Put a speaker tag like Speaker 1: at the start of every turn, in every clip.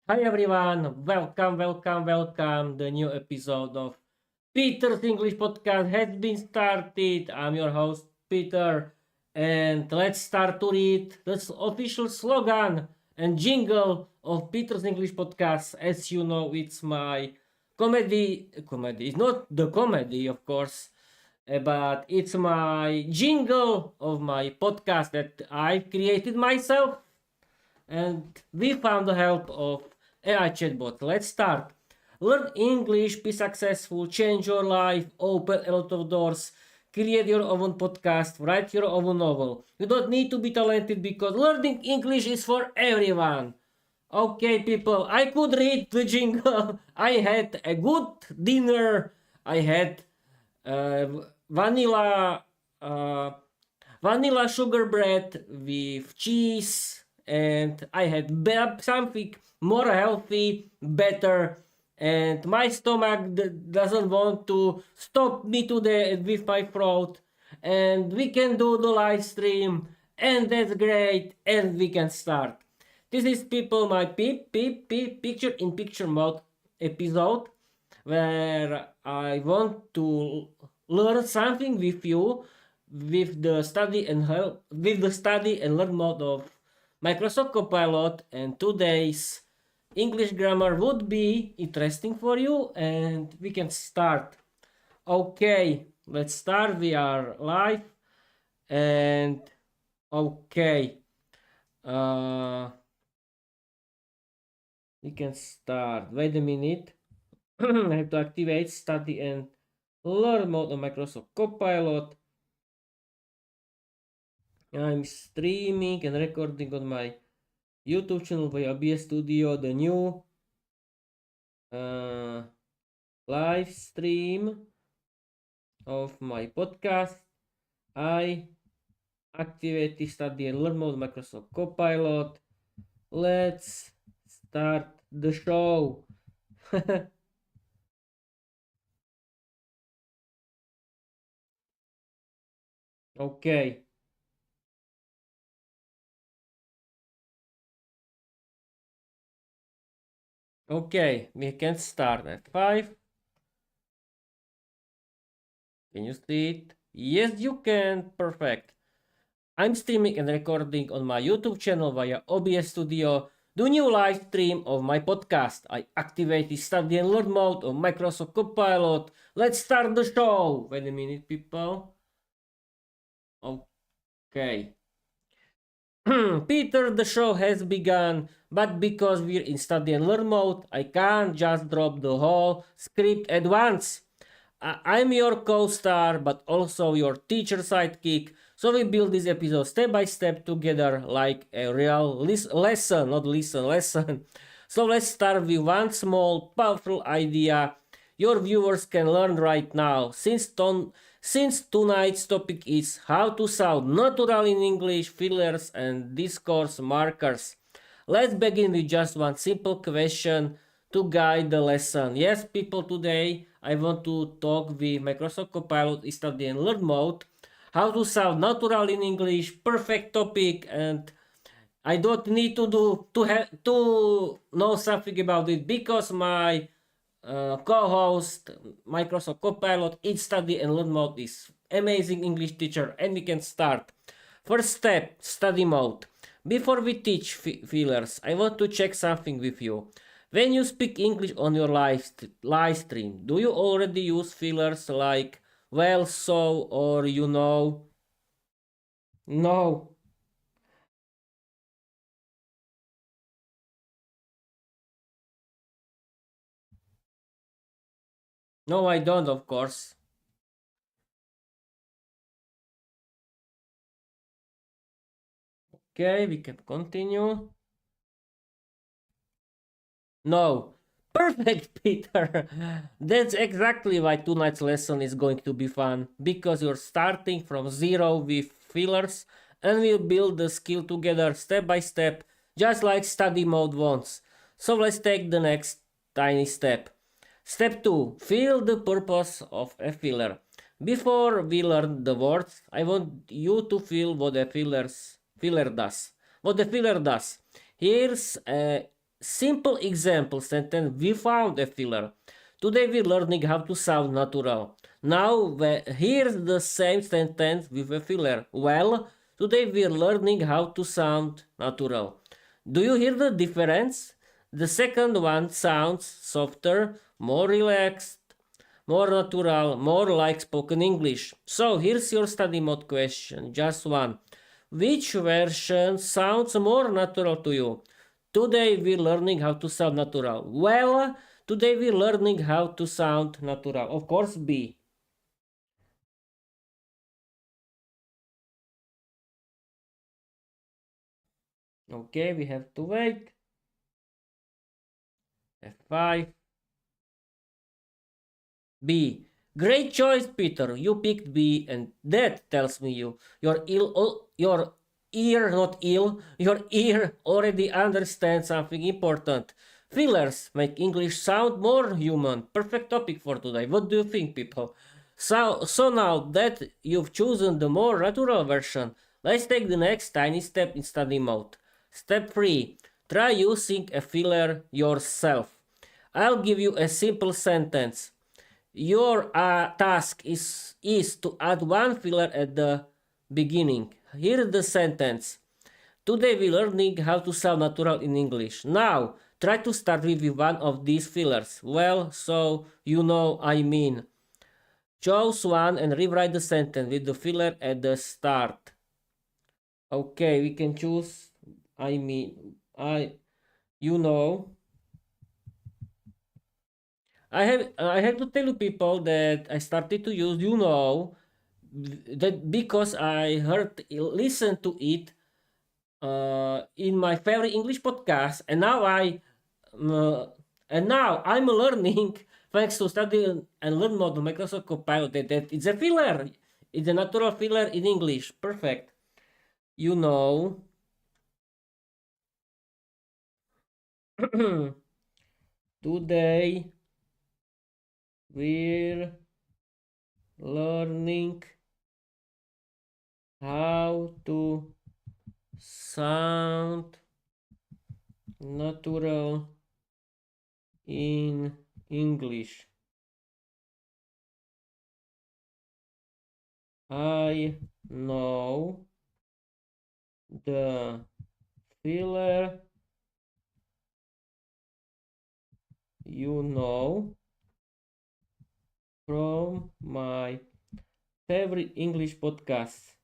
Speaker 1: Hi everyone, welcome. The new episode of Peter's English podcast has been started. I'm your host Peter, and let's start to read the official slogan and jingle of Peter's English podcast. As you know, it's my comedy. Comedy. It's not the comedy, of course, but it's my jingle of my podcast that I created myself, and we found the help of AI chatbot. Let's start. Learn English, be successful, change your life, open a lot of doors, create your own podcast, write your own novel. You don't need to be talented because learning English is for everyone. Okay, people, I could read the jingle. I had a good dinner. I had uh, vanilla uh, vanilla sugar bread with cheese, and I had something more healthy, better, and my stomach doesn't want to stop me today with my throat, and we can do the live stream, and that's great, and we can start. This is people my picture in picture mode episode where I want to learn something with you with the study and learn mode of Microsoft Copilot, and today's English grammar would be interesting for you, and we can start. Okay, let's start. We are live, and okay, uh, we can start. Wait a minute. I have to activate study and learn mode on Microsoft Copilot. I'm streaming and recording on my YouTube channel via OBS Studio, the new live stream of my podcast. I activate the study and learn mode Microsoft Copilot. Let's start the show. Okay. Okay, we can start at 5. Can you see it? Yes, you can. Perfect. I'm streaming and recording on my YouTube channel via OBS Studio, the new live stream of my podcast. I activated study and learn mode of Microsoft Copilot. Let's start the show. Wait a minute, people. Okay. Peter, the show has begun, but because we're in study and learn mode, I can't just drop the whole script at once. I'm your co-star, but also your teacher sidekick. So we build this episode step by step together like a real lesson, not listen, lesson. So let's start with one small, powerful idea your viewers can learn right now. Since tonight's topic is how to sound natural in English, fillers, and discourse markers. Let's begin with just one simple question to guide the lesson. Yes, people, today I want to talk with Microsoft Copilot Study and Learn mode. How to sound natural in English, perfect topic, and I don't need to know something about it because my co-host Microsoft Copilot Study and Learn mode is amazing English teacher, and we can start. First step, study mode. Before we teach fillers, I want to check something with you. When you speak English on your live stream, do you already use fillers like well, so, or you know? No. No, I don't, of course. Okay, we can continue. No. Perfect, Peter. That's exactly why tonight's lesson is going to be fun. Because you're starting from zero with fillers and we'll build the skill together step by step, just like study mode wants. So let's take the next tiny step. Step 2. Feel the purpose of a filler. Before we learn the words, I want you to feel what a filler does. What the filler does. Here's a simple example sentence, we found a filler. Today we're learning how to sound natural. Now here's the same sentence with a filler. Well, today we're learning how to sound natural. Do you hear the difference? The second one sounds softer, more relaxed, more natural, more like spoken English. So here's your study mode question, just one. Which version sounds more natural to you? Today we're learning how to sound natural. Well, today we're learning how to sound natural. Of course, B. Okay, we have to wait. F5. B. Great choice, Peter. You picked B, and that tells me your ear, not ill, your ear already understands something important. Fillers make English sound more human. Perfect topic for today. What do you think, people? So now that you've chosen the more natural version, let's take the next tiny step in study mode. Step 3. Try using a filler yourself. I'll give you a simple sentence. Your task is to add one filler at the beginning. Here's the sentence. Today we're learning how to sound natural in English. Now, try to start with one of these fillers. Well, so you know I mean. Choose one and rewrite the sentence with the filler at the start. Okay, we can choose I mean. You know. I have to tell you people that I started to use that because I listened to it in my favorite English podcast, and uh, now I'm learning thanks to study and learn more the Microsoft Copilot that it's a filler, it's a natural filler in English. Perfect. You know. Today we're learning how to sound natural in English. I know the filler you know from my favorite English podcast.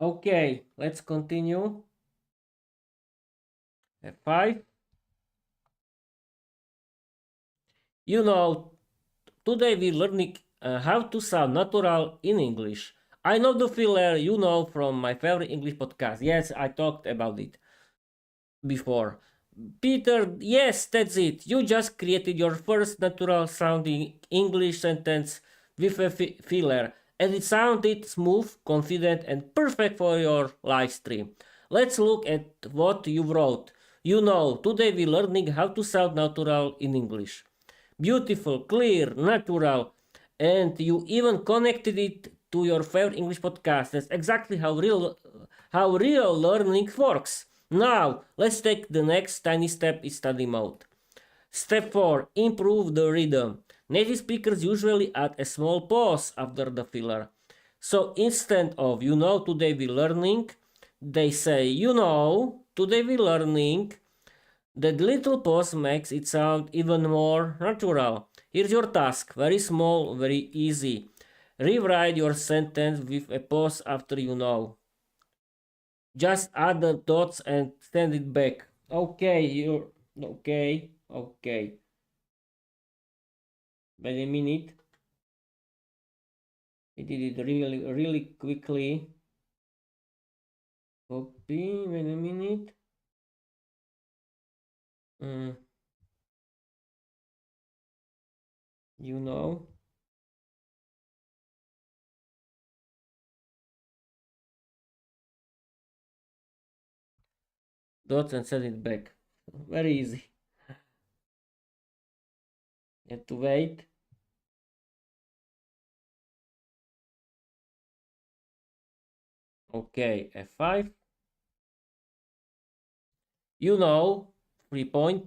Speaker 1: Okay, let's continue. F5. You know, today we're learning how to sound natural in English. I know the filler you know from my favorite English podcast. Yes, I talked about it before. Peter, yes, that's it. You just created your first natural sounding English sentence with a filler, and it sounded smooth, confident, and perfect for your live stream. Let's look at what you wrote. You know, today we're learning how to sound natural in English. Beautiful, clear, natural, and you even connected it to your favorite English podcast. That's exactly how real learning works. Now, let's take the next tiny step in study mode. Step 4. Improve the rhythm. Native speakers usually add a small pause after the filler. So instead of today we learning, they say today we learning. That little pause makes it sound even more natural. Here's your task, very small, very easy. Rewrite your sentence with a pause after Just add the dots and send it back. Okay, you're okay. Okay. Wait a minute. I did it really, really quickly. Copy. Wait a minute. Mm, you know. Dots and send it back. Very easy. You have to wait. Okay, F5. You know, 3 point,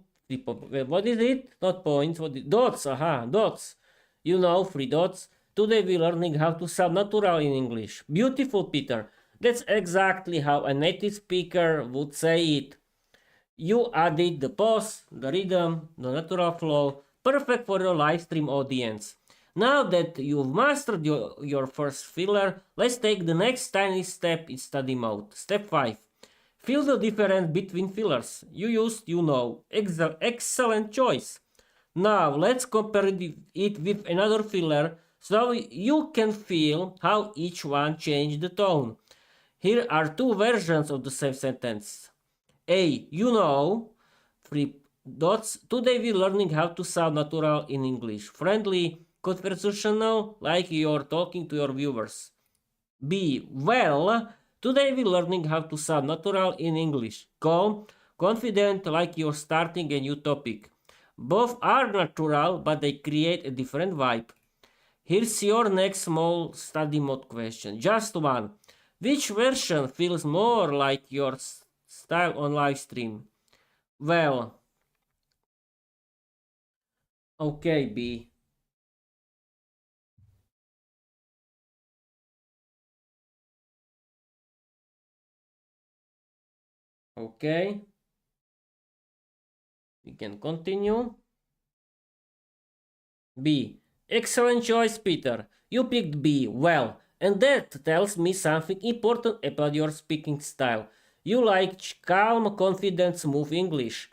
Speaker 1: what is it? Not points, what is dots, aha, dots. You know, 3 dots. Today we're learning how to sound natural in English. Beautiful, Peter. That's exactly how a native speaker would say it. You added the pause, the rhythm, the natural flow, perfect for your live stream audience. Now that you've mastered your first filler, let's take the next tiny step in study mode. Step 5. Feel the difference between fillers. You used, you know. Excellent choice. Now let's compare it with another filler so you can feel how each one changed the tone. Here are two versions of the same sentence. A. You know. 3 dots. Today we're learning how to sound natural in English. Friendly, conversational, like you're talking to your viewers. B. Well, today we're learning how to sound natural in English. Calm, confident, like you're starting a new topic. Both are natural, but they create a different vibe. Here's your next small study mode question. Just one. Which version feels more like your style on live stream? Well, okay, B. Okay, we can continue. B. Excellent choice, Peter. You picked B. Well, and that tells me something important about your speaking style. You like calm, confident, smooth English.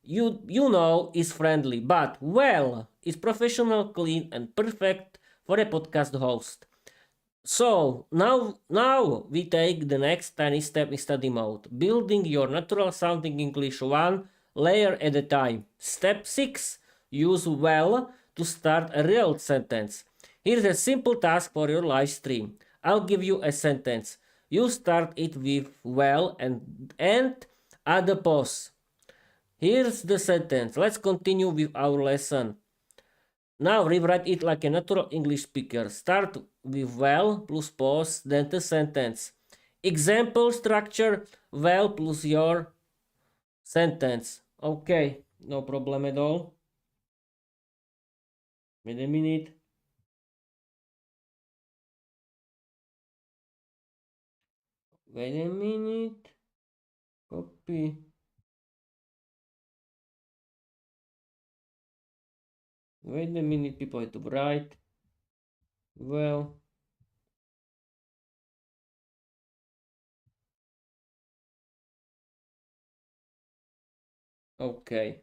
Speaker 1: You know is friendly, but well is professional, clean, and perfect for a podcast host. So now we take the next tiny step in study mode, building your natural sounding English one layer at a time. Step 6. Use well to start a real sentence. Here's a simple task for your live stream. I'll give you a sentence. You start it with well and add a pause. Here's the sentence. Let's continue with our lesson. Now rewrite it like a natural English speaker. Start with well plus pause, then the sentence. Example structure well plus your sentence. Okay, no problem at all. Wait a minute. Wait a minute. Copy. Wait a minute, people have to write. Well, okay.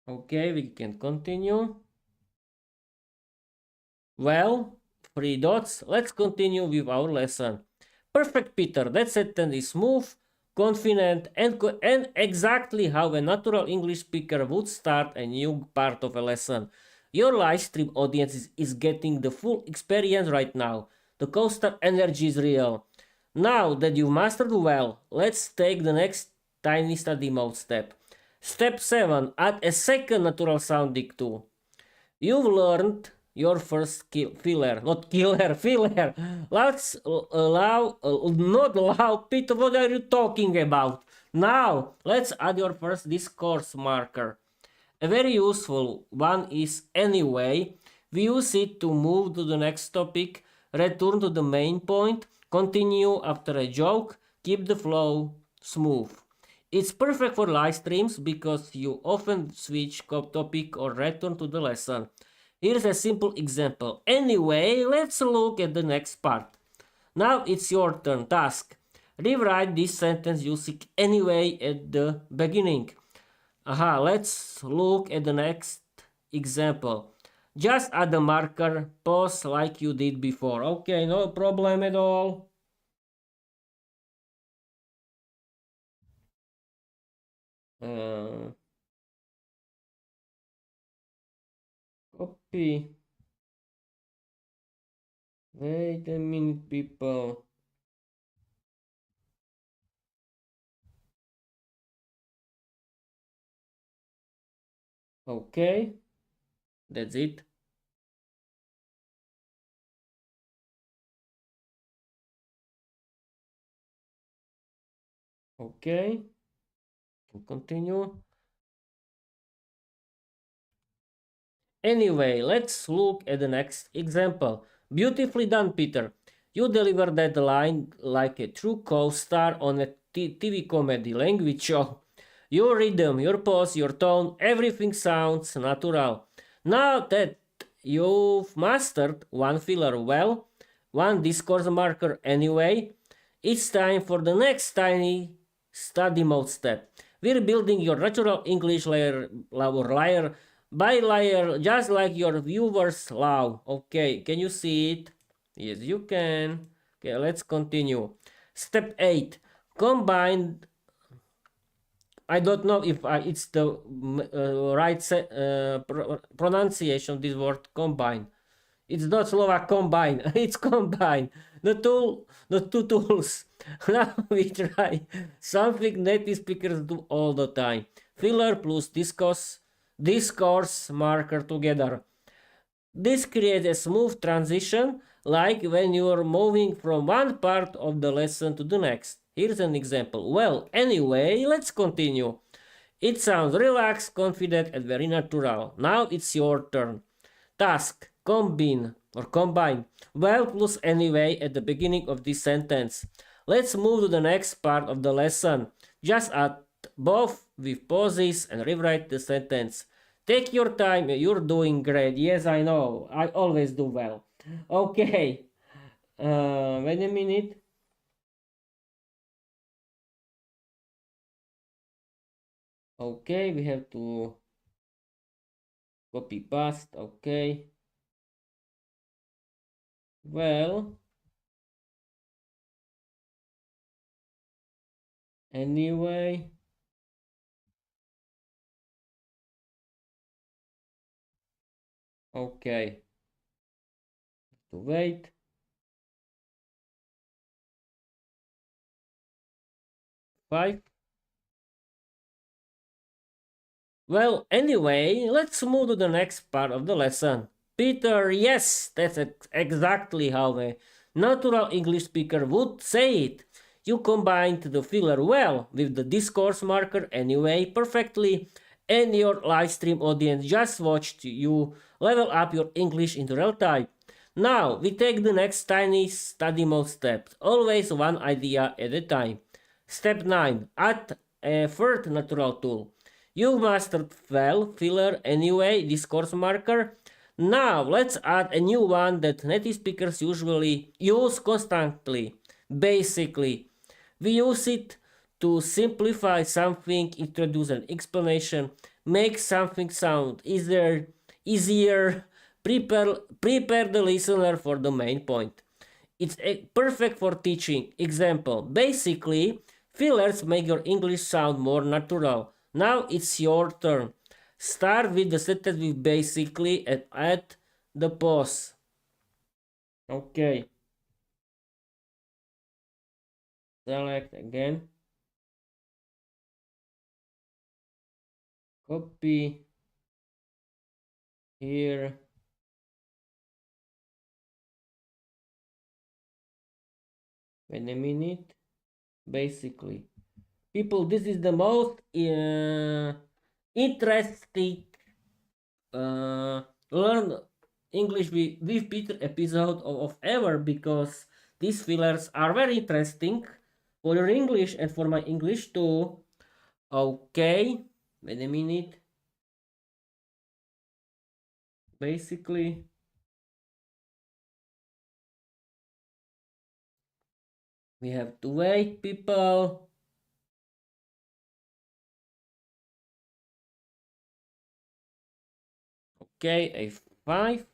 Speaker 1: Okay, we can continue. Well, 3 dots. Let's continue with our lesson. Perfect, Peter. That sentence is smooth, confident, and exactly how a natural English speaker would start a new part of a lesson. Your live stream audience is getting the full experience right now. The constant energy is real. Now that you've mastered well, let's take the next tiny study mode step. Step 7. Add a second natural sounding tool. You've learned your first filler, not killer, filler. Let's not allow Peter. What are you talking about? Now, let's add your first discourse marker. A very useful one is anyway. We use it to move to the next topic, return to the main point, continue after a joke, keep the flow smooth. It's perfect for live streams because you often switch topic or return to the lesson. Here's a simple example. Anyway, let's look at the next part. Now it's your turn. Task. Rewrite this sentence using anyway at the beginning. Aha, let's look at the next example. Just add the marker, pause like you did before. Okay, no problem at all. Uh, Copy. Wait a minute, people. Okay, that's it. Okay, continue. Anyway, let's look at the next example. Beautifully done, Peter. You deliver that line like a true co-star on a TV comedy language show. Your rhythm, your pose, your tone, everything sounds natural. Now that you've mastered one filler well, one discourse marker anyway, it's time for the next tiny study mode step. We're building your natural English layer by layer, just like your viewers love. Okay, can you see it? Yes, you can. Okay, let's continue. Step 8. Combine. I don't know if it's the right pronunciation of this word combine. It's not Slovak combine, it's combine. The two tools. Now we try something native speakers do all the time. Filler plus discourse marker together. This creates a smooth transition, like when you are moving from one part of the lesson to the next. Here's an example. Well, anyway, let's continue. It sounds relaxed, confident, and very natural. Now it's your turn. Task, combine. Well plus anyway at the beginning of this sentence. Let's move to the next part of the lesson. Just add both with pauses and rewrite the sentence. Take your time, you're doing great. Yes, I know, I always do well. Okay, wait a minute. Okay, we have to copy paste. Okay, well, anyway, okay, to wait. Five. Well, anyway, let's move to the next part of the lesson. Peter, yes, that's exactly how a natural English speaker would say it. You combined the filler well with the discourse marker anyway perfectly, and your live stream audience just watched you level up your English in real time. Now, we take the next tiny study mode step, always one idea at a time. Step 9. Add a third natural tool. You mastered well filler anyway discourse marker. Now let's add a new one that native speakers usually use constantly. Basically, we use it to simplify something, introduce an explanation, make something sound easier, prepare the listener for the main point. It's perfect for teaching. Example, basically, fillers make your English sound more natural. Now it's your turn. Start with the sentence with basically and add the pause. Okay. Select again. Copy. Here. Wait a minute. Basically. People, this is the most interesting learn English with Peter episode of ever, because these fillers are very interesting for your English and for my English too. Okay, wait a minute. Basically, we have to wait, people. Okay, A5.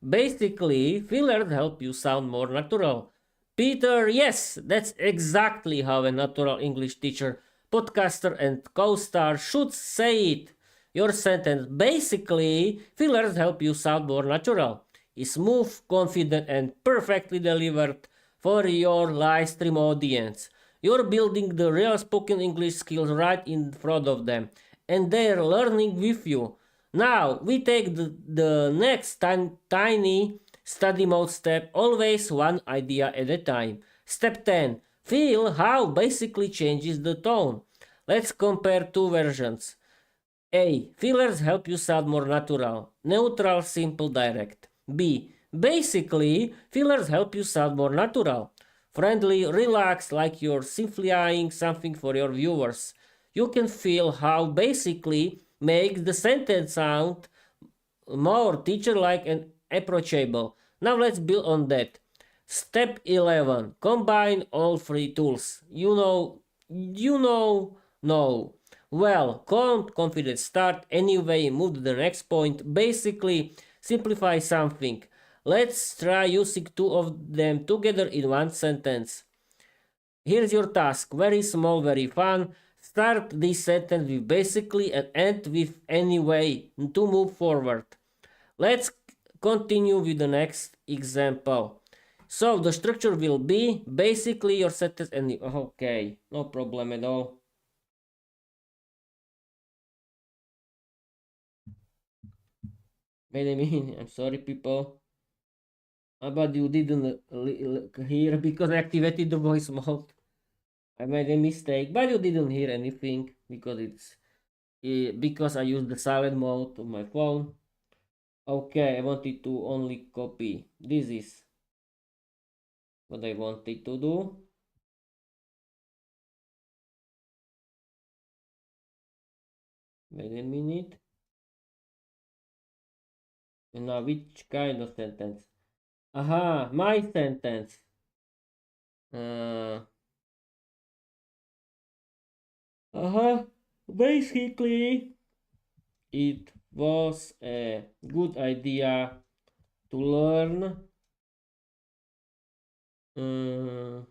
Speaker 1: Basically, fillers help you sound more natural. Peter, yes, that's exactly how a natural English teacher, podcaster, and co star should say it. Your sentence, basically, fillers help you sound more natural, is smooth, confident, and perfectly delivered for your live stream audience. You're building the real spoken English skills right in front of them, and they're learning with you. Now we take the next tiny study mode step, always one idea at a time. Step 10. Feel how basically changes the tone. Let's compare two versions. A. Fillers help you sound more natural. Neutral, simple, direct. B. Basically, fillers help you sound more natural. Friendly, relaxed, like you're simplifying something for your viewers. You can feel how basically makes the sentence sound more teacher-like and approachable. Now let's build on that. Step 11. Combine all three tools. No. Well, confident start. Anyway, move to the next point. Basically, simplify something. Let's try using two of them together in one sentence. Here's your task. Very small, very fun. Start this sentence with basically and end with anyway to move forward. Let's continue with the next example. So the structure will be basically your sentence and okay, no problem at all. Wait a minute, I'm sorry people. But you didn't hear because I activated the voice mode. I made a mistake, but you didn't hear anything because because I used the silent mode on my phone. Okay, I wanted to only copy. This is what I wanted to do. Wait a minute. And now which kind of sentence? Aha, my sentence. Uh, basically, it was a good idea to learn uh,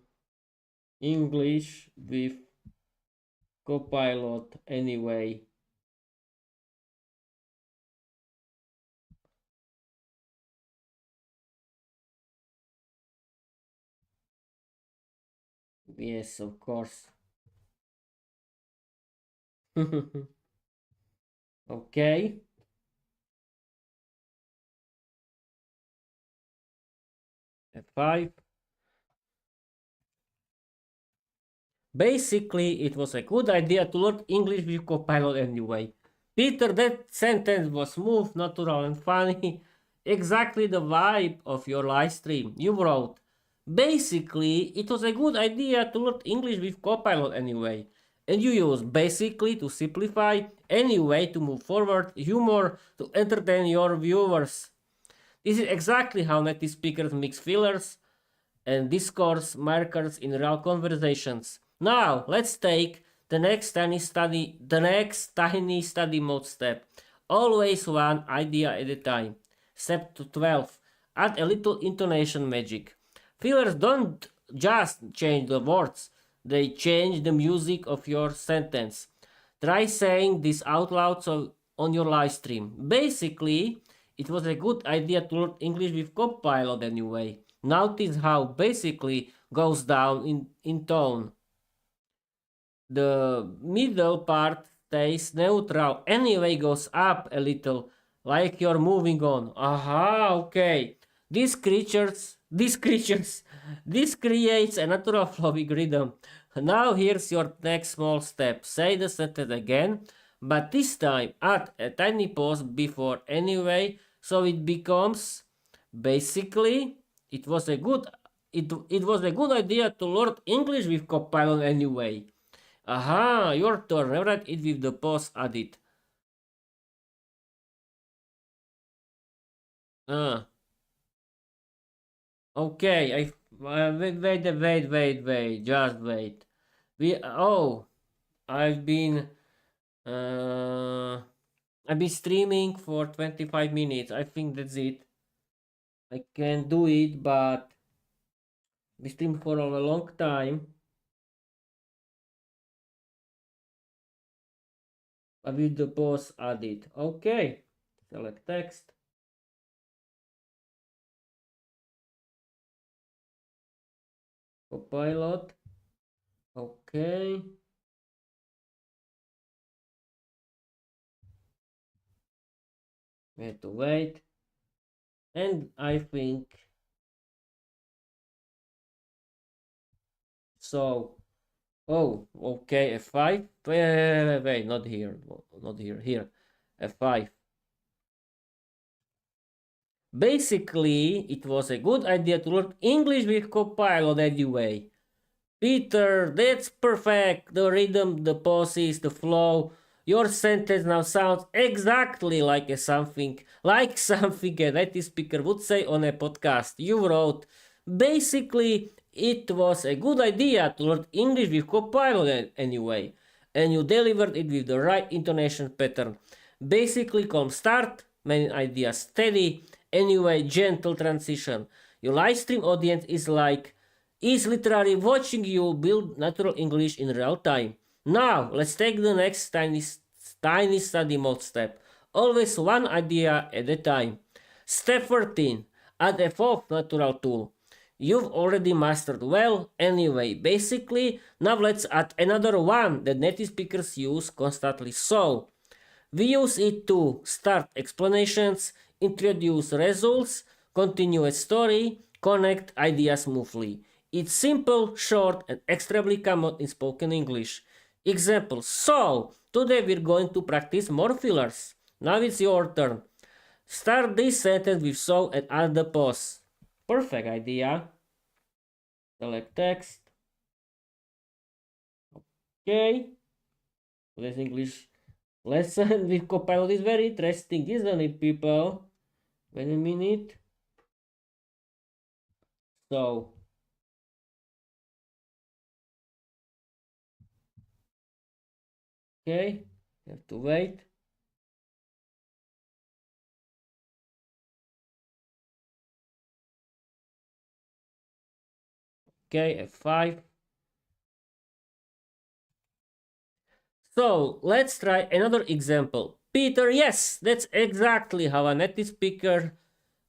Speaker 1: English with Copilot anyway. Yes, of course. Okay. F5. Basically, it was a good idea to learn English with Copilot anyway. Peter, that sentence was smooth, natural, and funny. Exactly the vibe of your live stream. You wrote, basically, it was a good idea to learn English with Copilot anyway. And you use basically to simplify, anyway to move forward, humor to entertain your viewers. This is exactly how native speakers mix fillers and discourse markers in real conversations. Now, let's take the next tiny study mode step. Always one idea at a time. Step 12. Add a little intonation magic. Fillers don't just change the words, they change the music of your sentence. Try saying this out loud on your live stream. Basically, it was a good idea to learn English with Copilot anyway. Notice how basically goes down in tone. The middle part stays neutral, anyway goes up a little, like you're moving on. Aha, okay. This creates a natural flowing rhythm. Now here's your next small step. Say the sentence again, but this time add a tiny pause before anyway, so it becomes basically it was a good idea to learn English with Copilot anyway. Aha, your turn. Rewrite it with the pause added. Ah, okay. Wait. Just wait. Oh, I've been uh I've been streaming for 25 minutes. I think that's it. I can do it, but we stream for a long time. With the pause added. Okay. Select text. Copilot. Okay. We have to wait. And I think So, oh, okay, F5. Wait, not here, not here, here. F5. Basically, it was a good idea to learn English with Copilot anyway. Peter, that's perfect. The rhythm, the pauses, the flow. Your sentence now sounds exactly like something a native speaker would say on a podcast. You wrote, basically, it was a good idea to learn English with Copilot anyway, and you delivered it with the right intonation pattern. Basically, calm start, main idea steady, anyway, gentle transition. Your live stream audience is literally watching you build natural English in real time. Now, let's take the next tiny study mode step. Always one idea at a time. Step 14. Add a fourth natural tool. You've already mastered well anyway. Basically, now let's add another one that native speakers use constantly. So, we use it to start explanations, introduce results, continue a story, connect ideas smoothly. It's simple, short, and extremely common in spoken English. Example. So, today we're going to practice more fillers. Now it's your turn. Start this sentence with so and add the pause. Perfect idea. Select text. Okay. Today's English lesson with Copilot is very interesting, isn't it, people? Wait a minute. So, okay, have to wait. Okay, F5. So let's try another example. Peter, yes, that's exactly how a native speaker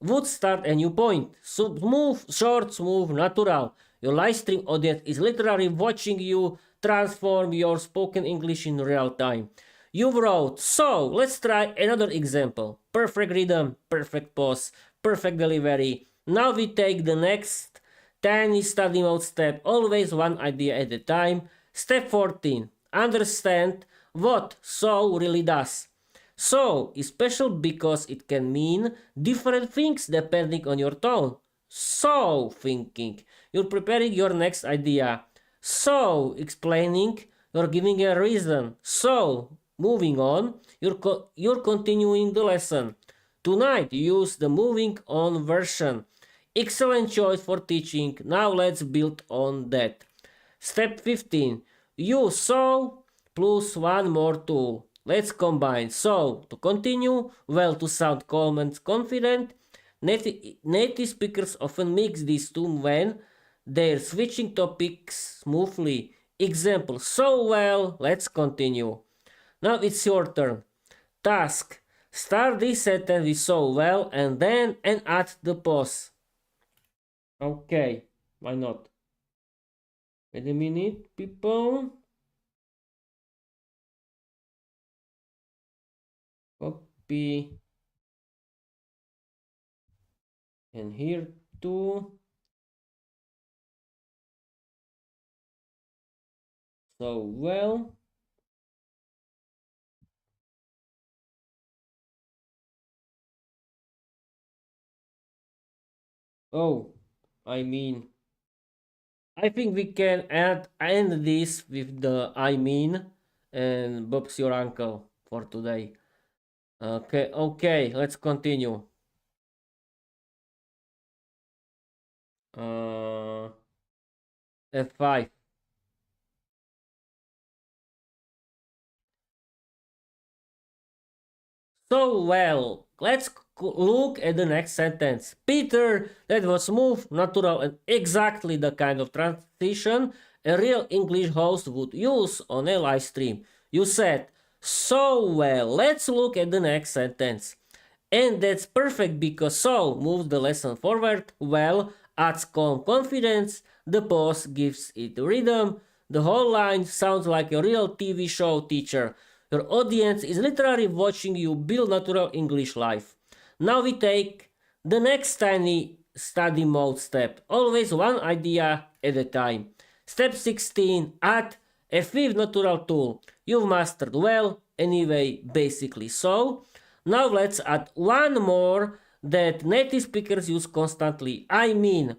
Speaker 1: would start a new point. Smooth, short, smooth, natural. Your live stream audience is literally watching you transform your spoken English in real time. You wrote, so let's try another example. Perfect rhythm, perfect pause, perfect delivery. Now we take the next tiny study mode step, always one idea at a time. Step 14. Understand what so really does. So is special because it can mean different things depending on your tone. So thinking, you're preparing your next idea. So explaining, you're giving a reason. So moving on, you're continuing the lesson. Tonight use the moving on version. Excellent choice for teaching. Now let's build on that. Step 15. Use so plus one more tool. Let's combine so to continue, well to sound calm and confident. Native speakers often mix these two when they're switching topics smoothly. Example, so well, let's continue. Now it's your turn. Task. Start this sentence with so well and add the pause. Okay, why not? Wait a minute, people. Copy. And here too. So well. Oh, I mean, I think we can end this with the I mean and Bob's your uncle for today. Okay, let's continue. Uh, F5. So well, let's look at the next sentence. Peter, that was smooth, natural, and exactly the kind of transition a real English host would use on a live stream. You said, so well, let's look at the next sentence. And that's perfect because so moves the lesson forward, well adds calm confidence, the pause gives it rhythm, the whole line sounds like a real TV show teacher. Your audience is literally watching you build natural English life. Now we take the next tiny study mode step, always one idea at a time. Step 16, add a fifth natural tool. You've mastered well, anyway, basically so. Now let's add one more that native speakers use constantly. I mean,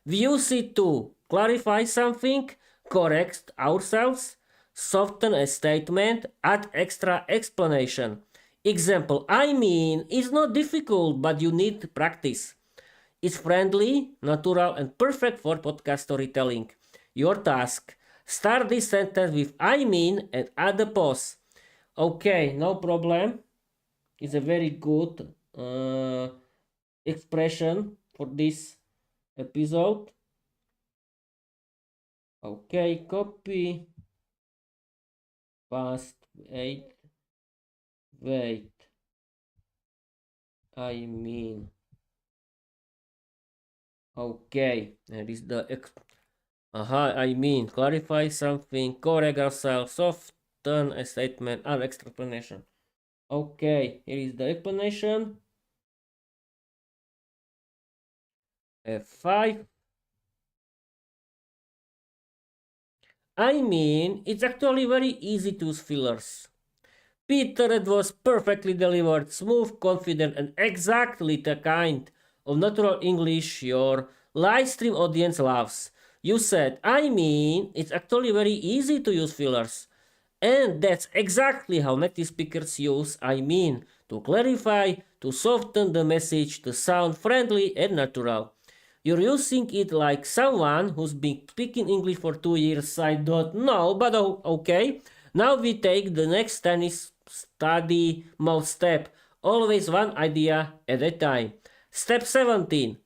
Speaker 1: we use it to clarify something, correct ourselves, soften a statement, add extra explanation. Example, I mean, is not difficult, but you need practice. It's friendly, natural, and perfect for podcast storytelling. Your task. Start this sentence with I mean and add a pause. Okay, no problem. It's a very good expression for this episode. Okay, copy, paste, wait, I mean, okay, there is the, I mean, clarify something, correct ourselves, soften a statement, and explanation. Okay, here is the explanation. F5. I mean, it's actually very easy to use fillers. Peter, it was perfectly delivered, smooth, confident, and exactly the kind of natural English your live stream audience loves. You said, I mean, it's actually very easy to use fillers. And that's exactly how native speakers use I mean, to clarify, to soften the message, to sound friendly and natural. You're using it like someone who's been speaking English for 2 years. I don't know, but okay. Now we take the next study mode step. Always one idea at a time. Step 17.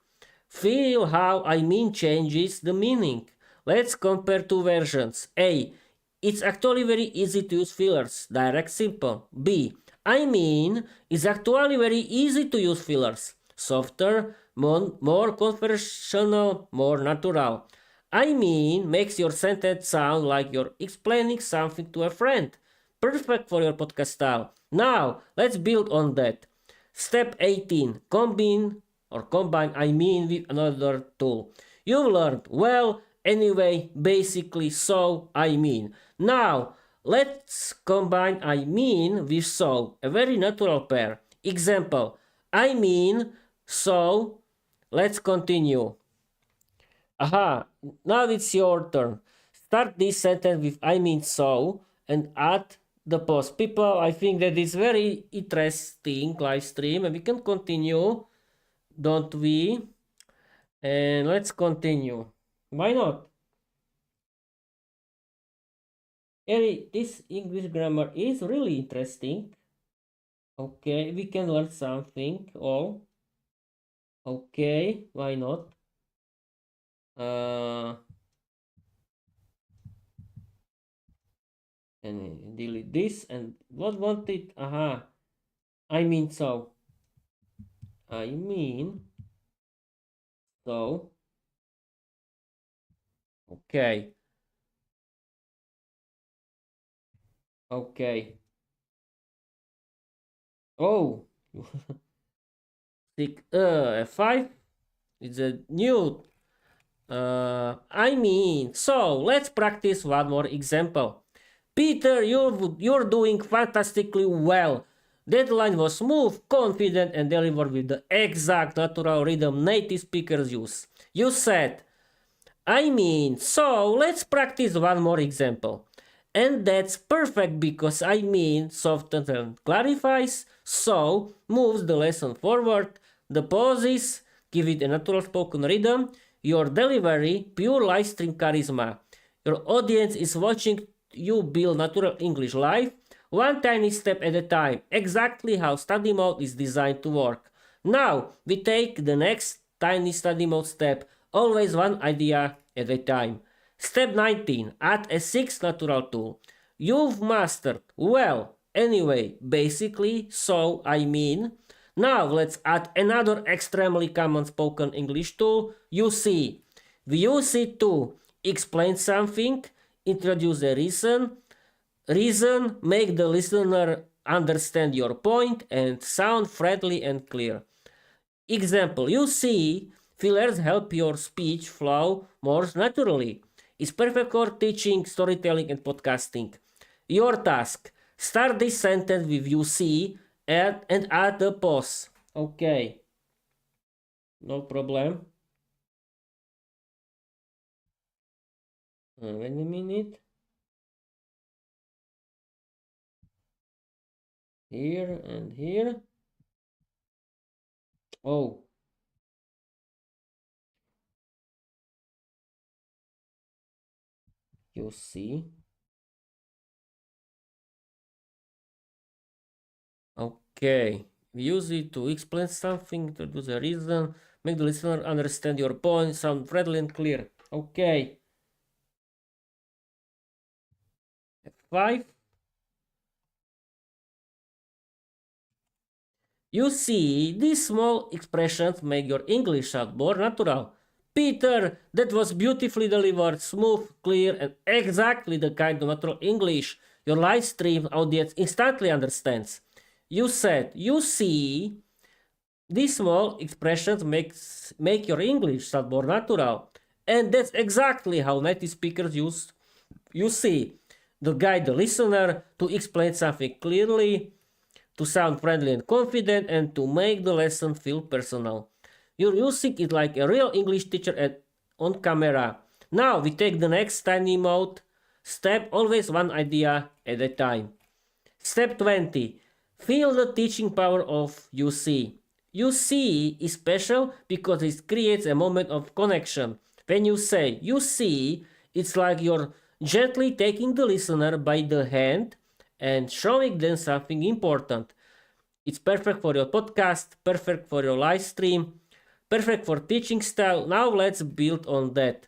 Speaker 1: Feel how I mean changes the meaning. Let's compare two versions. A. It's actually very easy to use fillers. Direct, simple. B. I mean, it's actually very easy to use fillers. Softer, more conversational, more natural. I mean makes your sentence sound like you're explaining something to a friend. Perfect for your podcast style. Now, let's build on that. Step 18. Combine I mean with another tool. You've learned well, anyway, basically, so I mean. Now, let's combine I mean with so, a very natural pair. Example, I mean, so, let's continue. Aha, now it's your turn. Start this sentence with I mean so and add the pause. People, I think that is very interesting live stream and we can continue, don't we? And let's continue. Why not? This English grammar is really interesting. Okay, we can learn something all. Okay, why not? And delete this and what wanted? Aha, I mean so. I mean so. Okay. Okay. Oh, F5. It's a new. I mean, so let's practice one more example. Peter, you're doing fantastically well. Deadline was smooth, confident, and delivered with the exact natural rhythm native speakers use. You said, I mean, so let's practice one more example. And that's perfect because I mean softens and clarifies, so moves the lesson forward. The pauses give it a natural spoken rhythm. Your delivery, pure live stream charisma. Your audience is watching you build natural English live, one tiny step at a time, exactly how study mode is designed to work. Now we take the next tiny study mode step, always one idea at a time. Step 19. Add a sixth natural tool. You've mastered well, anyway, basically, so I mean. Now let's add another extremely common spoken English tool, you see. We use it to explain something, introduce a reason, make the listener understand your point, and sound friendly and clear. Example, you see, fillers help your speech flow more naturally. It's perfect for teaching, storytelling, and podcasting. Your task. Start this sentence with you see and add the pause. Okay. No problem. Wait a minute. Here and here. Oh. You see. Okay. Use it to explain something, introduce a reason, make the listener understand your point, sound friendly and clear. Okay. 5. You see, these small expressions make your English sound more natural. Peter, that was beautifully delivered, smooth, clear, and exactly the kind of natural English your live stream audience instantly understands. You said, you see, these small expressions make your English sound more natural. And that's exactly how native speakers use you see to guide the listener, to explain something clearly, to sound friendly and confident, and to make the lesson feel personal. You're using it like a real English teacher on camera. Now we take the next tiny mode step, always one idea at a time. Step 20. Feel the teaching power of you see. You see is special because it creates a moment of connection. When you say you see, it's like you're gently taking the listener by the hand and showing them something important. It's perfect for your podcast, perfect for your live stream, perfect for teaching style. Now let's build on that.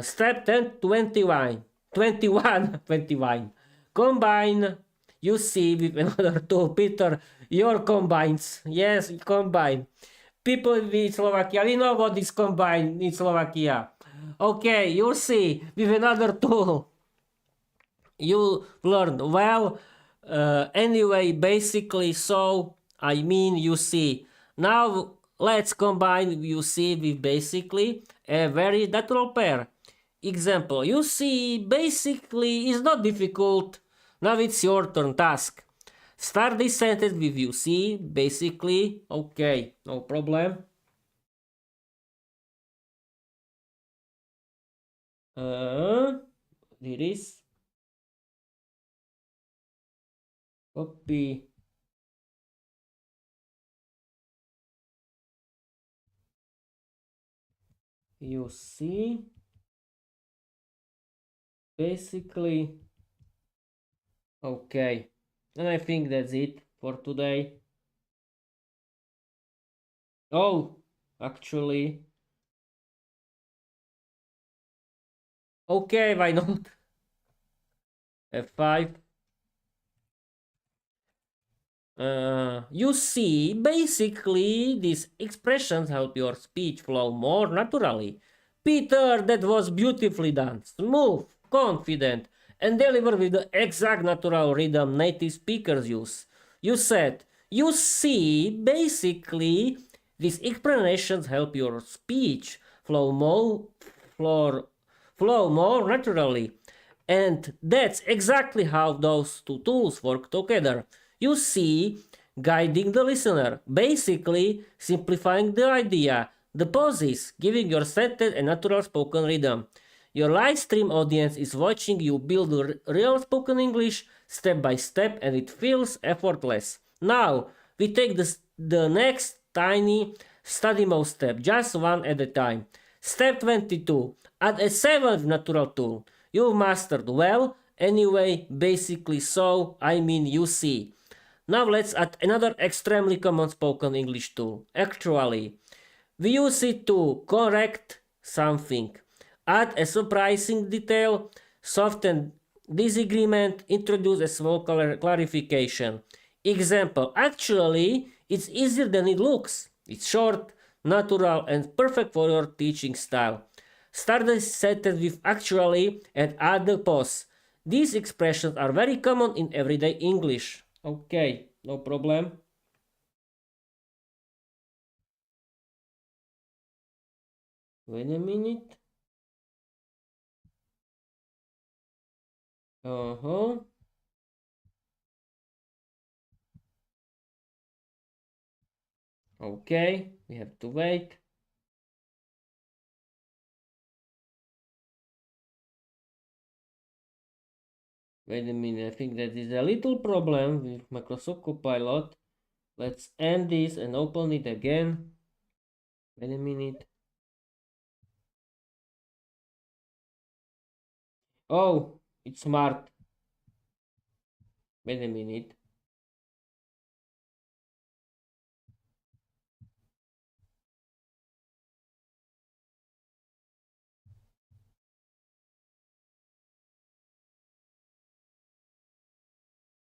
Speaker 1: Step 10, 21. 21. 21. Combine. You see with another tool. Peter, your combines. Yes, combine. People in Slovakia, we know what is combine in Slovakia. Okay, you see with another tool. You learned well. Anyway, basically, so I mean, you see. Now let's combine you see with basically a very natural pair. Example, you see basically is not difficult. Now it's your turn task. Start this sentence with you see basically. Okay, no problem. It is copy. You see basically. Okay, and I think that's it for today. Oh, actually, okay, why not? F5. You see, basically, these expressions help your speech flow more naturally. Peter, that was beautifully done, smooth, confident, and delivered with the exact natural rhythm native speakers use. You said, you see, basically, these explanations help your speech flow, flow more naturally. And that's exactly how those two tools work together. You see, guiding the listener, basically simplifying the idea, the pauses, giving your sentence a natural spoken rhythm. Your live stream audience is watching you build real spoken English step by step, and it feels effortless. Now, we take the next tiny study mode step, just one at a time. Step 22. Add a seventh natural tool. You mastered well, anyway, basically so, I mean you see. Now let's add another extremely common spoken English tool. Actually, we use it to correct something, add a surprising detail, soften disagreement, introduce a small clarification. Example, actually, it's easier than it looks. It's short, natural, and perfect for your teaching style. Start the sentence with actually and add the pause. These expressions are very common in everyday English. Okay, no problem. Wait a minute. Uh-huh. Okay, we have to wait. Wait a minute, I think that is a little problem with Microsoft Copilot. Let's end this and open it again. Wait a minute. Oh, it's smart. Wait a minute.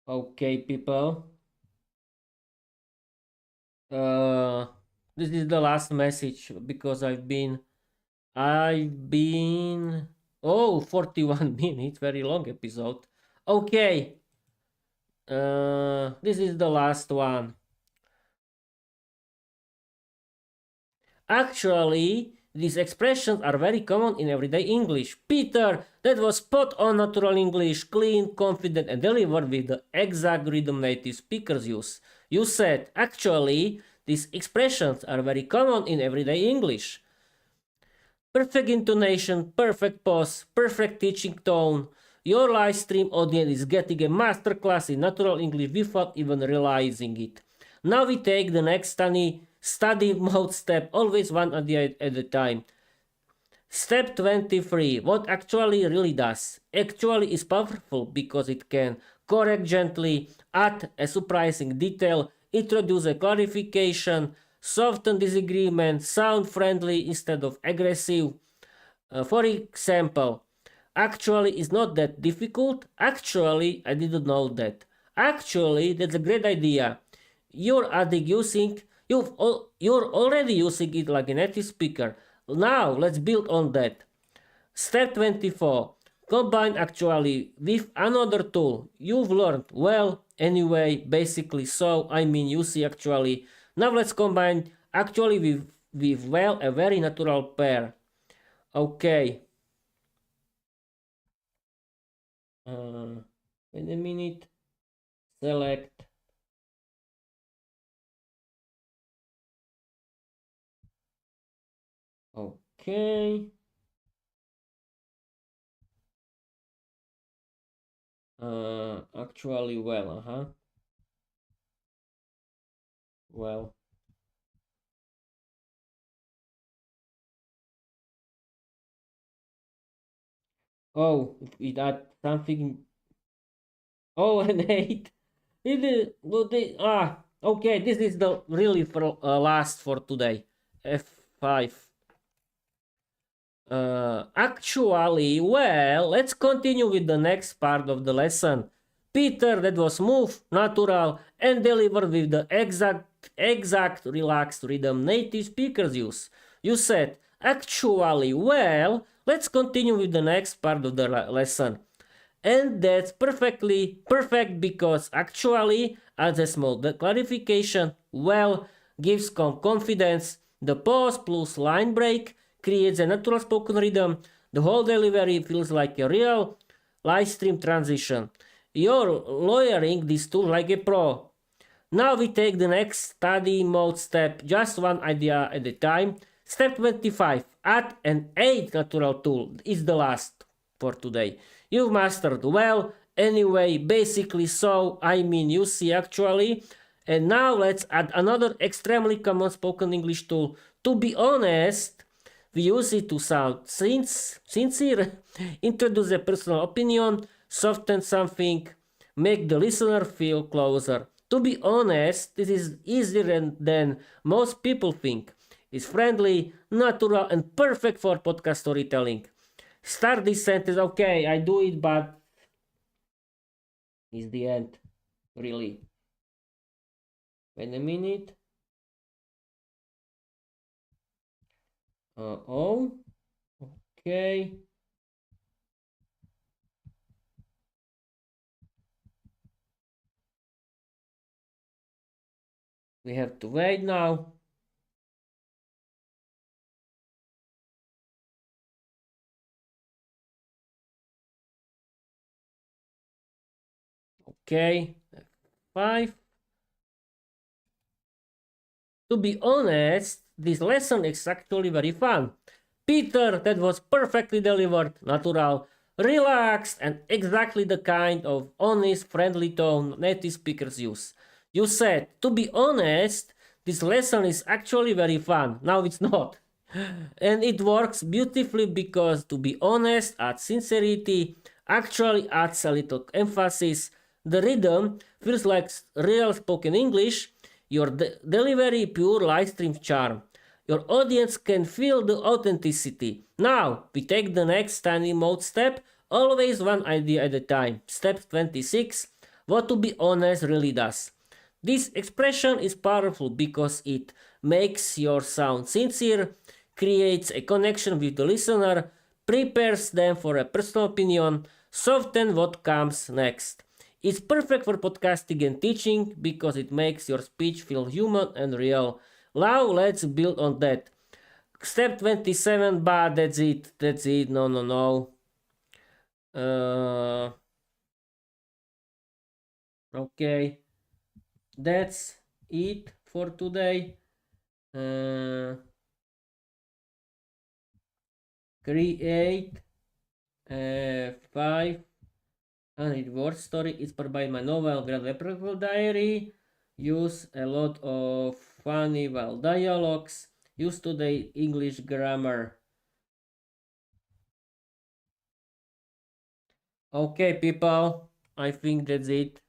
Speaker 1: Okay, people. Uh, this is the last message because I've been oh 41 minutes, very long episode. Okay, this is the last one. Actually, these expressions are very common in everyday English. Peter, that was spot on natural English, clean, confident, and delivered with the exact rhythm native speakers use. You said, actually, these expressions are very common in everyday English. Perfect intonation, perfect pause, perfect teaching tone. Your live stream audience is getting a masterclass in natural English without even realizing it. Now we take the next study mode step, always one at a time. Step 23. What actually really does? Actually is powerful because it can correct gently, add a surprising detail, introduce a clarification, soften disagreement, sound friendly instead of aggressive. For example, actually is not that difficult. Actually, I didn't know that. Actually, that's a great idea. You're already using it like a native speaker. Now let's build on that. Step 24. Combine actually with another tool you've learned well anyway, basically. So, I mean, you see actually. Now let's combine actually with well, a very natural pair. Okay. Uh, Wait a minute. Select. Okay. Actually, well, well. Oh, it add something. Oh, an 8. Okay, this is the really last for today. F5. Actually, well, let's continue with the next part of the lesson. Peter, that was smooth, natural, and delivered with the exact relaxed rhythm native speakers use. You said, actually, well, let's continue with the next part of the lesson. And that's perfectly perfect because actually, as a small clarification, well gives confidence. The pause plus line break creates a natural spoken rhythm. The whole delivery feels like a real live stream transition. You're lawyering this tool like a pro. Now we take the next study mode step, just one idea at a time. Step 25. Add an 8 natural tool is the last for today. You've mastered well. Anyway, basically, so I mean, you see actually. And now let's add another extremely common spoken English tool. To be honest, we use it to sound sincere, introduce a personal opinion, soften something, make the listener feel closer. To be honest, this is easier than most people think. It's friendly, natural, and perfect for podcast storytelling. Start this sentence, okay, I do it, but it's the end, really. Wait a minute. Oh, okay. We have to wait now. Okay, 5. To be honest, this lesson is actually very fun. Peter, that was perfectly delivered, natural, relaxed, and exactly the kind of honest, friendly tone native speakers use. You said, to be honest, this lesson is actually very fun. Now it's not. And it works beautifully because, to be honest, adds sincerity, actually adds a little emphasis. The rhythm feels like real spoken English, your delivery pure live stream charm. Your audience can feel the authenticity. Now, we take the next tiny mode step, always one idea at a time. Step 26, what to be honest really does. This expression is powerful because it makes your sound sincere, creates a connection with the listener, prepares them for a personal opinion, softens what comes next. It's perfect for podcasting and teaching because it makes your speech feel human and real. Now let's build on that. Step 27, but that's it. That's it. No. Okay. That's it for today. Create 500-word story inspired by my novel Grand Leprechaun Diary. Use a lot of funny dialogues. Use today English grammar. Okay, people, I think that's it.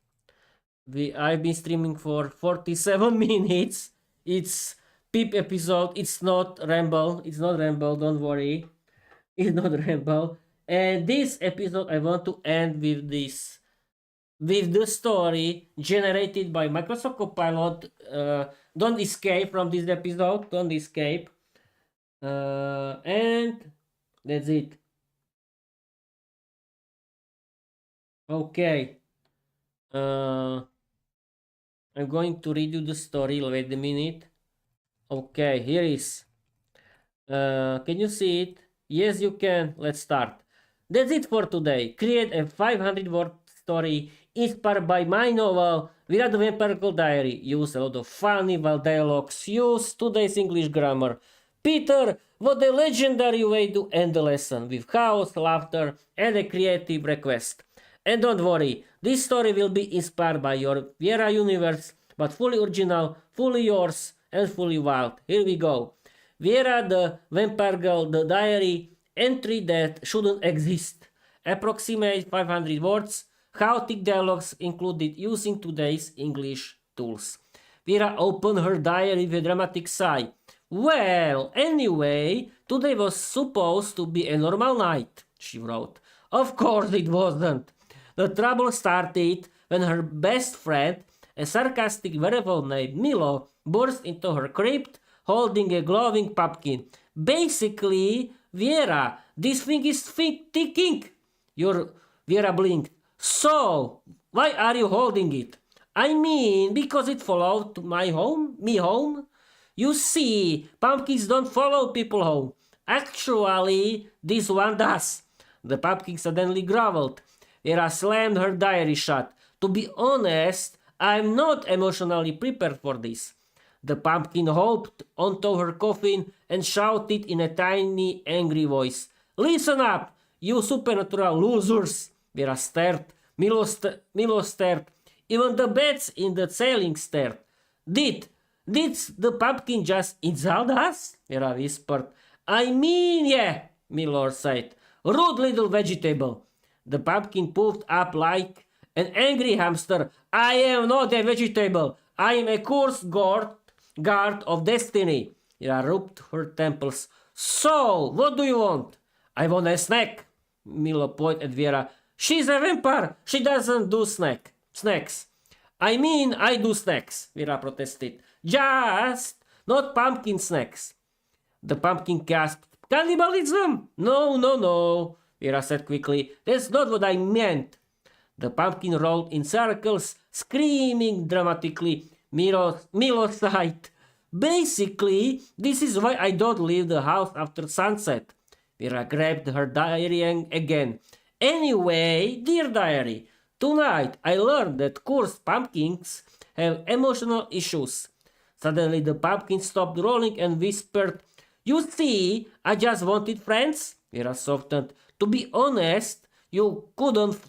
Speaker 1: I've been streaming for 47 minutes. It's peep episode. It's not ramble. Don't worry. It's not ramble. And this episode, I want to end with this, with the story generated by Microsoft Copilot. Don't escape from this episode. Don't escape. And that's it. Okay. I'm going to read you the story. Wait a minute. Okay, here is. Can you see it? Yes, you can. Let's start. That's it for today. Create a 500-word story inspired by my novel Viera the Vampire Diary. Use a lot of funny dialogues. Use today's English grammar. Peter, what a legendary way to end the lesson with chaos, laughter, and a creative request. And don't worry, this story will be inspired by your Viera universe, but fully original, fully yours, and fully wild. Here we go. Viera the Vampire Girl, the diary, entry that shouldn't exist. Approximate 500 words, chaotic dialogues included using today's English tools. Viera opened her diary with a dramatic sigh. Well, anyway, today was supposed to be a normal night, she wrote. Of course it wasn't. The trouble started when her best friend, a sarcastic werewolf named Milo, burst into her crypt holding a glowing pumpkin. Basically, Viera, this thing is ticking. Viera blinked. So, why are you holding it? I mean, because it followed me home. You see, pumpkins don't follow people home. Actually, this one does. The pumpkin suddenly growled. Viera slammed her diary shut. To be honest, I'm not emotionally prepared for this. The pumpkin hopped onto her coffin and shouted in a tiny, angry voice. Listen up, you supernatural losers! Viera stared. Milo stared. Even the bats in the ceiling stared. Did the pumpkin just insult us? Viera whispered. I mean, yeah, Milo said. Rude little vegetable. The pumpkin puffed up like an angry hamster. I am not a vegetable. I am a cursed guard of destiny. Viera rubbed her temples. So, what do you want? I want a snack. Milo pointed at Viera. She's a vampire. She doesn't do snacks. I mean, I do snacks, Viera protested. Just not pumpkin snacks. The pumpkin gasped. Cannibalism? No, Viera said quickly. That's not what I meant. The pumpkin rolled in circles, screaming dramatically. Milo sighed. Basically, this is why I don't leave the house after sunset. Viera grabbed her diary again. Anyway, dear diary, Tonight, I learned that cursed pumpkins have emotional issues. Suddenly, the pumpkin stopped rolling and whispered, "You see, I just wanted friends." Viera softened. "To be honest, you couldn't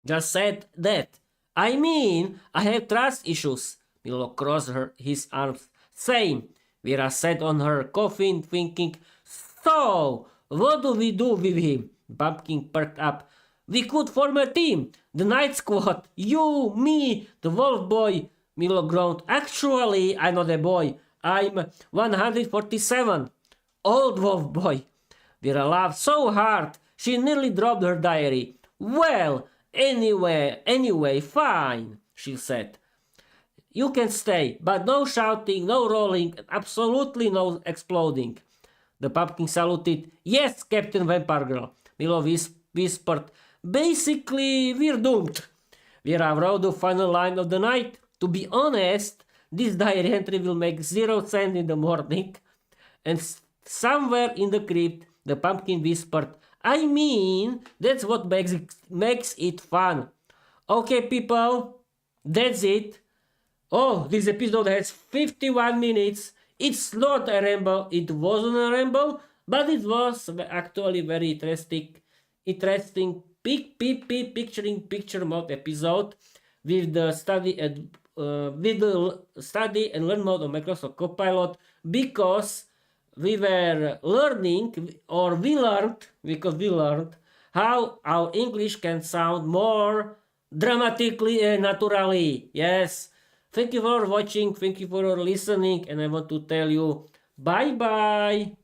Speaker 1: just said that. I mean, I have trust issues." Milo crossed his arms. "Same." Viera sat on her coffin, thinking, "So, what do we do with him?" Pumpkin perked up. "We could form a team. The Night Squad. You, me, the Wolf Boy." Milo groaned. "Actually, I'm not a boy. I'm 147. Old Wolf Boy." Viera laughed so hard she nearly dropped her diary. "Well, anyway, fine," she said. "You can stay, but no shouting, no rolling, and absolutely no exploding." The pumpkin saluted. "Yes, Captain Vampire Girl." Milo whispered. "Basically, we're doomed." Viera wrote the final line of the night. "To be honest, this diary entry will make 0 cents in the morning." And somewhere in the crypt, the pumpkin whispered, "I mean, that's what makes it fun." Okay, people, that's it. Oh, this episode has 51 minutes. It's not a ramble. It wasn't a ramble, but it was actually very interesting picture mode episode with the study and learn mode of Microsoft Copilot, because we were learning, or we learned, because we learned how our English can sound more dramatically and naturally. Yes. Thank you for watching. Thank you for listening. And I want to tell you bye bye.